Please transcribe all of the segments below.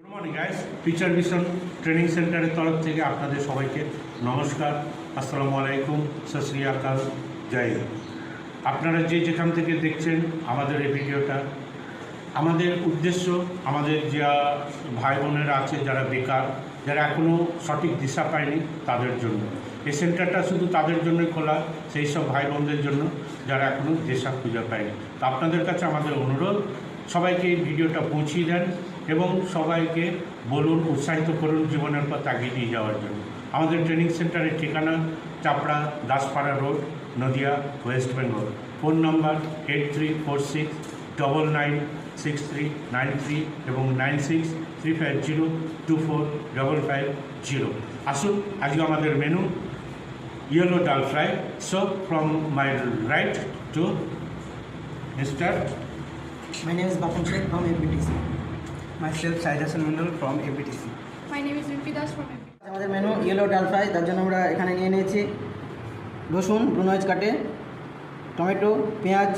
Good morning guys, feature vision training সেন্টারের তরফ থেকে আপনাদের সবাইকে নমস্কার, আসসালামু আলাইকুম, সত শ্রী আকাল, জয় হিন্দ। আপনারা যে যেখান থেকে দেখছেন আমাদের এই ভিডিওটা, আমাদের উদ্দেশ্য আমাদের যা ভাই বোনেরা আছে যারা বেকার, যারা এখনও সঠিক দিশা পায়নি তাদের জন্য এই সেন্টারটা শুধু তাদের জন্যই খোলা, সেই সব ভাই বোনদের জন্য যারা এখনও দিশা খুঁজে পায়নি। তো আপনাদের কাছে আমাদের অনুরোধ, সবাইকে এই ভিডিওটা পৌঁছিয়ে দেন এবং সবাইকে বলুন, উৎসাহিত করুন জীবনের পথ এগিয়ে নিয়ে যাওয়ার জন্য। আমাদের ট্রেনিং সেন্টারের ঠিকানা Chapra Daspara road, Nadia, west Bengal. Phone number 8346996393 এবং 9635024550। আসুন, আজকে আমাদের menu yellow dal fry. So from my right to mister. My name is Bapun Sheikh from APTC. Myself, Shahid Hassan Mandal from APTC. My name is Rimpi Das from MP. আমাদের menu yellow dal fry, তার জন্য আমরা এখানে নিয়ে নিয়েছি রসুন ব্রুনওয়েজ কাটে, tomato, পেঁয়াজ,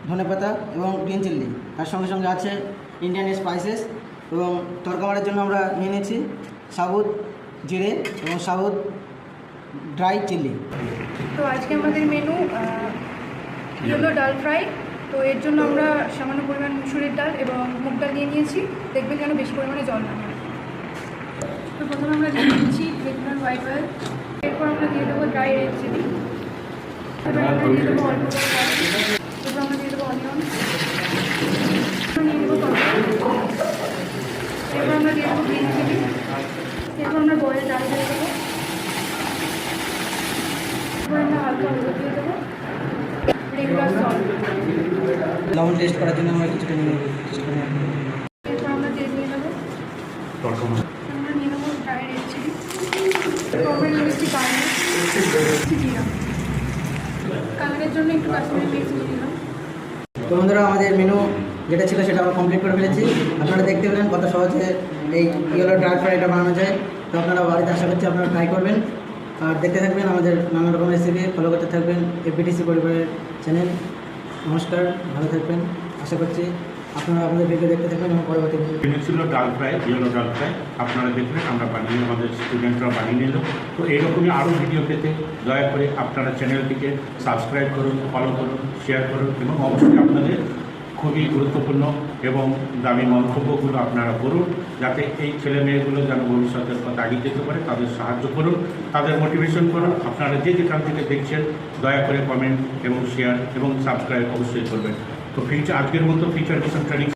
ধনেপাতা এবং গ্রিন চিল্লি। তার সঙ্গে সঙ্গে আছে ইন্ডিয়ান স্পাইসেস। এবং তরকারির জন্য আমরা নিয়ে নিয়েছি সাবুত জিরে এবং সাবুত ড্রাই চিল্লি। তো আজকে আমাদের মেনু ইয়েলো ডাল ফ্রাই। তো এর জন্য আমরা সামান্য পরিমাণ মুসুরির ডাল এবং মুগ ডাল নিয়ে নিয়েছি, দেখবেন যেন বেশি পরিমাণে জল না হয়। তো প্রথমে আমরা দিয়ে দিচ্ছি রেগুলার হোয়াইট অয়েল, এরপর আমরা দিয়ে দেবো ড্রাই রেড চিলি, এবার আমরা দিয়ে দেবো অল্প এরপর আমরা দিয়ে দেবো অনিয়ন, নিয়ে দেবো টমেটো, এরপর আমরা দিয়ে দেবো গ্রিন চিলি, এরপর আমরা বয়েল ডাল দিয়ে দেবো, এরপর আমরা হালকা হলুদ দিয়ে দেবো, রেগুলার সল্ট, লবণ টেস্ট করার জন্য আমরা কিছুটা নিয়ে টেস্ট করে নেব। এরপর আমরা দিয়ে দেবো আমরা নিয়ে নেবো ড্রাই রেড চিলি, এরপর নিয়ে দিচ্ছি কালার, জিরা, কালারের জন্য একটু কাশ্মীরি মির্চ দিয়ে দিলাম। তো বন্ধুরা, আমাদের মেনু যেটা ছিল সেটা আমরা কমপ্লিট করে ফেলেছি। আপনারা দেখতে পেলেন কত সহজে এই ইয়েলো ডাল ফ্রাইটা বানানো যায়। তো আপনারা বাড়িতে আশা করছি আপনারা ট্রাই করবেন আর দেখতে থাকবেন আমাদের নানা রকম রেসিপি, ফলো করতে থাকবেন এপিটিসি পরিবারের চ্যানেল। নমস্কার, ভালো থাকবেন। আশা করছি আপনারা আপনাদের ভিডিও দেখতে থাকবেন এবং পরবর্তী মেনু ছিল ডাল ফ্রাই, ইয়েলো ডাল ফ্রাই। আপনারা দেখলেন, আমরা বানিয়ে, আমাদের স্টুডেন্টরা বানিয়ে নিল। তো এইরকমই আরও ভিডিও পেতে দয়া করে আপনারা চ্যানেলটিকে সাবস্ক্রাইব করুন, ফলো করুন, শেয়ার করুন এবং অবশ্যই আপনাদের খুবই গুরুত্বপূর্ণ এবং দামি মন্তব্যগুলো আপনারা করুন, যাতে এই ছেলে মেয়েগুলো যেন ভবিষ্যতের পথ এগিয়ে যেতে পারে। তাদের সাহায্য করুন, তাদের মোটিভেশন করুন। আপনারা যে যেখান থেকে দেখছেন দয়া করে কমেন্ট এবং শেয়ার এবং সাবস্ক্রাইব অবশ্যই করবেন। তো আজকের মতো ফিচার ভিশন ট্রেনিং